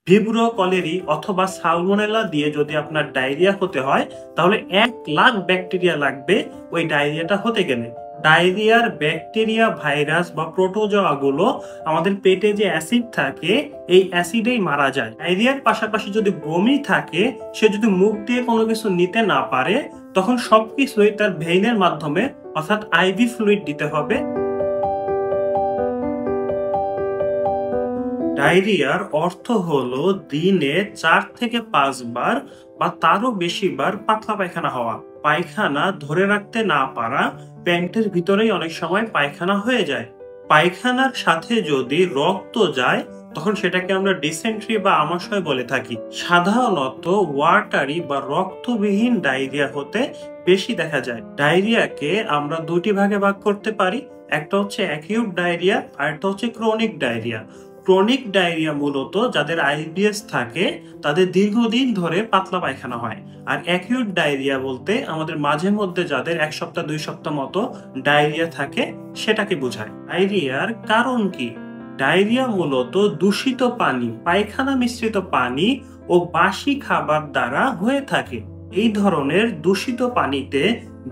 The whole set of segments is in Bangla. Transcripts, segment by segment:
ভিব্রিও কলেরি অথবা সালমোনেলা দিয়ে যদি আপনার ডায়রিয়া হতে হয় তাহলে 1,00,000 ব্যাকটেরিয়া লাগবে ওই ডায়রিয়াটা হতে গেলে। ডায়রিয়ার ব্যাকটেরিয়া, ভাইরাস বা প্রোটোজোয়া গুলো আমাদের পেটে যে অ্যাসিড থাকে এই অ্যাসিডেই মারা যায়। ডায়রিয়ার পাশাপাশি যদি বমি থাকে, সে যদি মুখ দিয়ে কোনো কিছু নিতে না পারে, তখন সবকিছুই তার ভেইনের মাধ্যমে অর্থাৎ আইভি ফ্লুইড দিতে হবে। ডায়রিয়ার অর্থ হলো দিনে 4 থেকে 5 বার বা তারও বেশি বার পাতলা পায়খানা হওয়া। পায়খানা ধরে রাখতে না পারা, প্যান্টের ভিতরেই অনেক সময় পায়খানা হয়ে যায়। পায়খানার সাথে যদি রক্ত যায় তখন সেটাকে আমরা ডিসেন্ট্রি বা আমাশয় বলে থাকি। সাধারণত ওয়াটারি বা রক্তবিহীন ডায়রিয়া হতে বেশি দেখা যায়। ডায়রিয়াকে আমরা দুটি ভাগে ভাগ করতে পারি, একটা হচ্ছে অ্যাকিউট ডায়রিয়া আর একটা হচ্ছে ক্রনিক ডায়রিয়া। ক্রনিক ডায়রিয়া মূলত যাদের আইবিএস থাকে তাদের দীর্ঘদিন ধরে পাতলা পায়খানা হয়, আর অ্যাকিউট ডায়রিয়া বলতে আমাদের মাঝে মধ্যে যাদের 1 সপ্তাহ 2 সপ্তাহ মতো ডায়রিয়া থাকে সেটাকে বোঝায়। ডায়রিয়ার কারণ কি? ডায়রিয়া মূলত দূষিত পানি, পায়খানা মিশ্রিত পানি ও বাসি খাবার দ্বারা হয়ে থাকে। এই ধরনের দূষিত পানিতে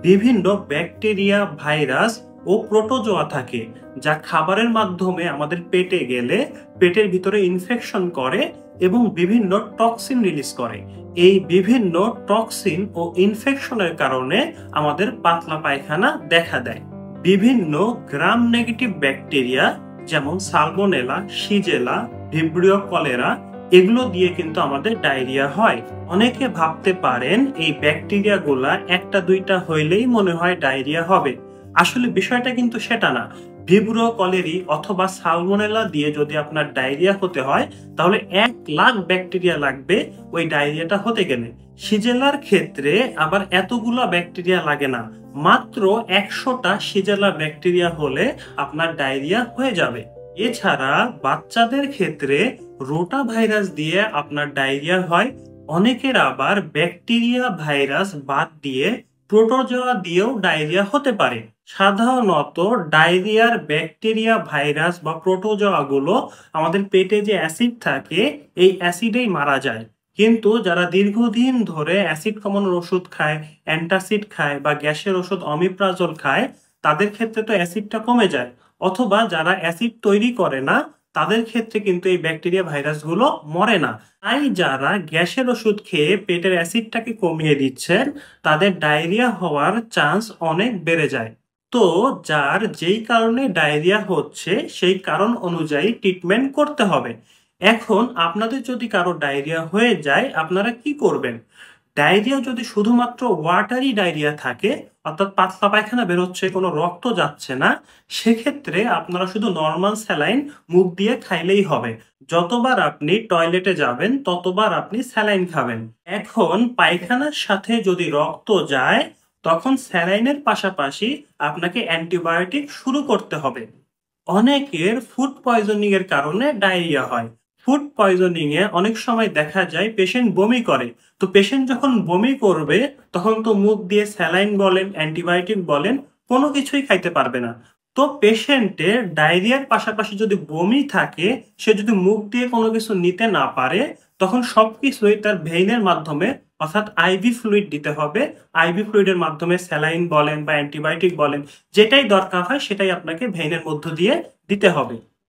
বিভিন্ন ব্যাকটেরিয়া, ভাইরাস ও প্রোটোজোয়া থাকে, যা খাবারের মাধ্যমে আমাদের পেটে গেলে পেটের ভিতরে ইনফেকশন করে এবং বিভিন্ন টক্সিন রিলিজ করে। এই বিভিন্ন টক্সিন ও ইনফেকশনের কারণে আমাদের পাতলা পায়খানা দেখা দেয়। বিভিন্ন গ্রাম নেগেটিভ ব্যাকটেরিয়া যেমন সালমোনেলা, শিজেলা, ভিব্রিও কলেরা এগুলো দিয়ে কিন্তু আমাদের ডায়রিয়া হয়। অনেকে ভাবতে পারেন এই ব্যাকটেরিয়া গুলা একটা দুইটা হইলেই মনে হয় ডায়রিয়া হবে। আসলে বিষয়টা কিন্তু সেটা না। ভিব্রিও কলেরি অথবা সালমোনেলা দিয়ে যদি আপনার ডায়রিয়া হতে হয় তাহলে 1,00,000 ব্যাকটেরিয়া লাগবে ওই ডায়রিয়াটা হতে গেলে। শিজেলার ক্ষেত্রে আবার এতগুলা ব্যাকটেরিয়া লাগে না, মাত্র 100টা শিজেলা ব্যাকটেরিয়া হলে আপনার ডায়রিয়া হয়ে যাবে। এছাড়া বাচ্চাদের ক্ষেত্রে রোটা ভাইরাস দিয়ে আপনার ডায়রিয়া হয়। অনেকের আবার ব্যাকটেরিয়া, ভাইরাস বাদ দিয়ে প্রোটোজোয়া দিয়েও ডায়রিয়া হতে পারে। সাধারণত ডায়রিয়ার ব্যাকটেরিয়া, ভাইরাস বা প্রোটোজোয়া গুলো আমাদের পেটে যে অ্যাসিড থাকে এই অ্যাসিডেই মারা যায়। কিন্তু যারা দীর্ঘদিন ধরে অ্যাসিড কমানোর ওষুধ খায়, অ্যান্টাসিড খায় বা গ্যাসের ওষুধ অমিপ্রাজল খায়, তাদের ক্ষেত্রে তো অ্যাসিডটা কমে যায়। অথবা যারা অ্যাসিড তৈরি করে না তাদের ক্ষেত্রে কিন্তু এই ব্যাকটেরিয়া, ভাইরাসগুলো মরে না। তাই যারা গ্যাসের ওষুধ খেয়ে পেটের অ্যাসিডটাকে কমিয়ে দিচ্ছেন তাদের ডায়রিয়া হওয়ার চান্স অনেক বেড়ে যায়। তো যার যেই কারণে ডায়রিয়া হচ্ছে সেই কারণ অনুযায়ী ট্রিটমেন্ট করতে হবে। এখন আপনাদের যদি কারো ডায়রিয়া হয়ে যায় আপনারা কি করবেন? ডায়রিয়া যদি শুধুমাত্র ওয়াটারি ডায়রিয়া থাকে, অর্থাৎ পাতলা পায়খানা বেরোচ্ছে, কোনো রক্ত যাচ্ছে না, সেক্ষেত্রে আপনারা শুধু নর্মাল স্যালাইন মুখ দিয়ে খাইলেই হবে। যতবার আপনি টয়লেটে যাবেন ততবার আপনি স্যালাইন খাবেন। এখন পায়খানার সাথে যদি রক্ত যায় তখন স্যালাইনের পাশাপাশি আপনাকে অ্যান্টিবায়োটিক শুরু করতে হবে। অনেকের ফুড পয়জনিং এর কারণে ডায়রিয়া হয়। ফুড পয়জনিং এ অনেক সময় দেখা যায় পেশেন্ট বমি করে। তো পেশেন্ট যখন বমি করবে তখন তো মুখ দিয়ে স্যালাইন বলেন, অ্যান্টিবায়োটিক বলেন, কোনো কিছুই খাইতে পারবে না। তো পেশেন্টের ডায়রিয়ার পাশাপাশি যদি বমি থাকে, সে যদি মুখ দিয়ে কোনো কিছু নিতে না পারে, তখন সবকিছুই তার ভেইনের মাধ্যমে অর্থাৎ আইভি ফ্লুইড দিতে হবে। আইভি ফ্লুইডের মাধ্যমে স্যালাইন বলেন বা অ্যান্টিবায়োটিক বলেন, যেটাই দরকার হয় সেটাই আপনাকে ভেইনের মধ্য দিয়ে দিতে হবে।